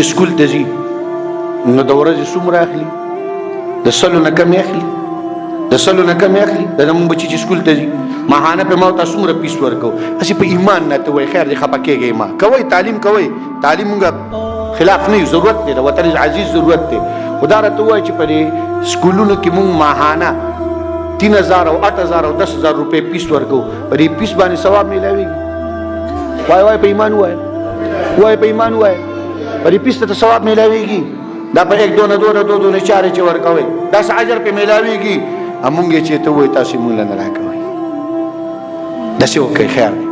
چې سکول ته ځي نو د ورځې څومره اخلي؟ د سلو نه کم اخلي، د سلو نه کم اخلي. دا زموږ بچي چې سکول ته ځي ماهانه په ما ته څومره پیس ورکو. هسې په ایمان نه ته وایي خیر دی خفه کېږئ ما کوئ تعلیم کوئ، تعلیم مونږ خلاف نه یو، ضرورت دی د وطن عزیز ضرورت دی. خو دا راته ووایي چې په دې سکولونو کې مونږ ماهانه 3000 او 8000 او 10000 روپۍ پیس ورکو، په دې پیس باندې ثواب میلاویږي. وایي وایي په ایمان ووایه، وایي په ایمان ووایه په دې پیس ته ثواب میلاویږي. دا په 1 2 2 2 2 4 چې ورکوئ داسې اجر پې میلاویږي. مونږ یې چې ته وایي تاسې مونږ له نه راکوئ داسې وکړئ خیر دی.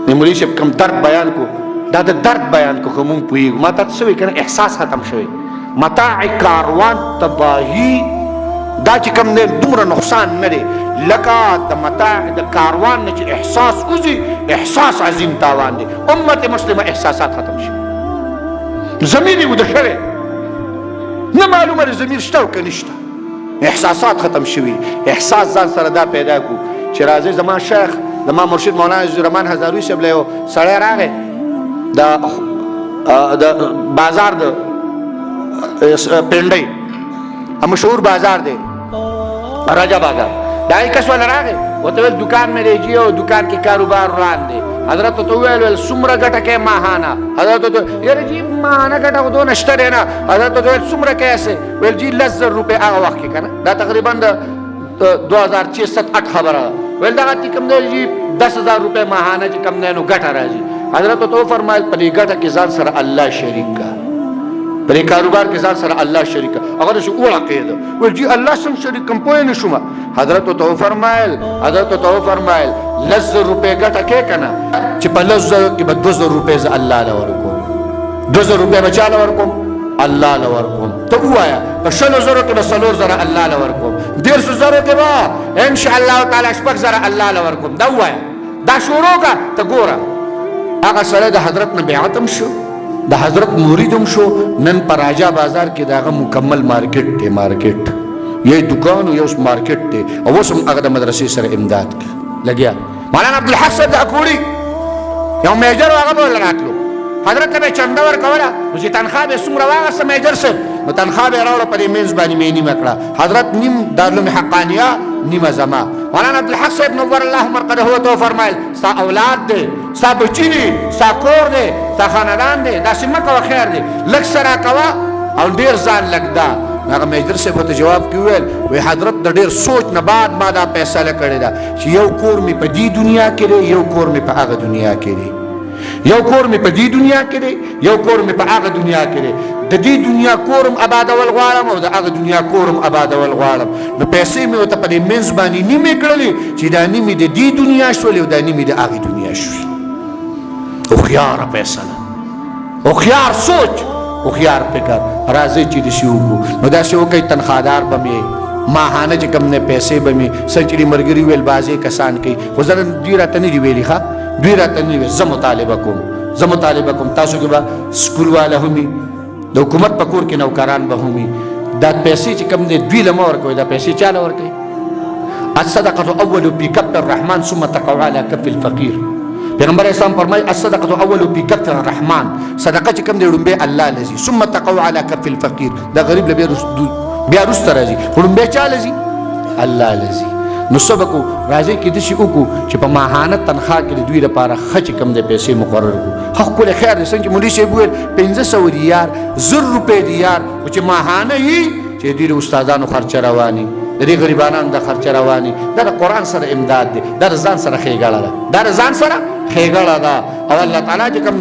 د مولوي صاحب کوم درد بیان کو دا د درد بیان کو خو مونږ پوهېږو. ما ته څه وایي که نه احساس ختم شوی. متاع کاروان تباهي دا چې کوم دی دومره نقصان نه دی لکه د متاع د کاروان نه چې احساس وځي، احساس عظیم تاوان دی. امت مسلمه احساسات ختم شي، ضمیر یې وده شوی، نه معلومه د ضمیر شته او که نشته، احساسات ختم شوي. احساس ځان سره دا پیدا کړو چې راځي زما شیخ زما مرشد مولانا عزیزالرحمن هزاروي صاحب له یو سړی راغی د بازار د پنډۍ مشهور بازار دی راجا بازار، دا یې کس والا راغی ورته ویل دکان مې دی او دکان کې کاروبار روان دی. حضرت ته ویل څومره ګټه کوې ماهانه؟ حضرت ته یاره جی ماهانه ګټه خو دونه شته دی نه. حضرت ته ویل څومره کوې هسې؟ ویل جی 10,000 روپۍ هغه وخت کې که نه دا تقریبا د 2006 7 8 خبره ده. ویل دغه چې کوم دی جی 10,000 روپۍ ماهانه چې کوم دی نو ګټه راځي. حضرت ته وفرمایل په دې ګټه کې ځان سره الله شریک کا، په دې کاروبار کې ځان سره الله شریک کا. هغه داسې وړقېده ویل جی الله سم شریک کوم پوه نه شومه. حضرت ته وفرمایل 10,000 روپۍ ګټه کې که نه چې په 10,000 کې به 2,000 روپۍ زه الله له ورکوم، 2,000 روپۍ به چا له ورکوم؟ الله له ورکوم. ته ووایه په 100,000 کې به 4,000 الله له ورکوم، 1,500 کې به انشاءالله تعالی 6,000 الله له ورکوم. دا ووایه دا شروع که ته ګوره. هغه سړی د حضرت نه بیعت هم شو، د حضرت مرید هم شو. نن په راجا بازار کې د هغه مکمل مارکیټ دی، مارکیټ یو دکان او یو مارکیټ دی او اوس هم هغه د مدرسې سره امداد کوي لګیا. مولانا عبدالحق صاحب د اکوړي یو میجر و هغه به ورله راتلو، حضرت ته به یې چنده ورکوله نو چې تنخوا به یې څومره واخېسته میجر صاحب نو تنخوا به یې راوړه په دې منځ باندې مې نیمه کړه. حضرت نیم دارالعلوم حقانیه نیمه زما. مولانا عبدالحق صاحب نور الله مرقده ته وفرمایل ستا اولاد دی، ستا بچي دي، ستا کور دی، ستا خاندان دی، داسې مه کوه خیر دی، لږ څه راکوه او ډېر ځان لږ ده. هغه میجر صاحب ورته جواب کې وویل وی حضرت د ډېر سوچ نه بعد ما دا فیصله کړې ده چې یو کور مې په دې دنیا کې دی، یو کور مې په هغه دنیا کې دی، یو کور مې په دې دنیا کې دی، یو کور مې په هغه دنیا کې دی. د دې دنیا کورم آبادول غواړم او د هغه دنیا کورم آبادول غواړم. نو پیسې مې ورته په دې منځ باندې نیمې کړلې چې دا نیمې د دې دنیا شولې او دا نیمې د هغې دنیا شولې. هوښیاره فیصله، هوښیار سوچ، هوښیار فکر. راځئ چې داسې وکړو. نو داسې وکړئ تنخوادار به مې ماهانه چې کوم نه پیسې به مې سنچري ملګري ویل بعضې کسان کوي خو زه دوی راته نه دي ویلي ښه دوی راته نه دي ویل. زه مطالبه کوم، زه مطالبه کوم تاسو کې به سکول والا هم وي، د حکومت په کور کې نوکران به هم وي. دا پیسې چې کوم دی دوی له مه ورکوئ، دا پیسې چا له ورکوئ؟ الصدقة اول في كف الرحمن ثم تقع على كف الفقير. پیغمبر اسلام فرمایي الصدقة اول في كف الرحمن، صدقه چې کوم دی لومبې الله لذي ثم تقع على كف الفقير. دا غریب له بیا وروسته راځي خو لومبې چا لذي؟ الله لذي. نو سبقو راځي کې داسې وکړو چې په ماهانه تنخوا کې د دوی لپاره ښه چې کوم دی پیسې مقرر کړو. ښه ښکلی خیر دی څنګه چې مولوي صاحب وویل 500 دي یار، 1000 روپۍ دي یار، خو چې ماهانه وي چې دوی د استادانو خرچه رواني، د دې غریبانانو د خرچه رواني. دا د قرآن سره امداد دی، دا د ځان سره ښېګړه ده، دا د ځان سره ښېګړه ده. او الله تعالی چې کوم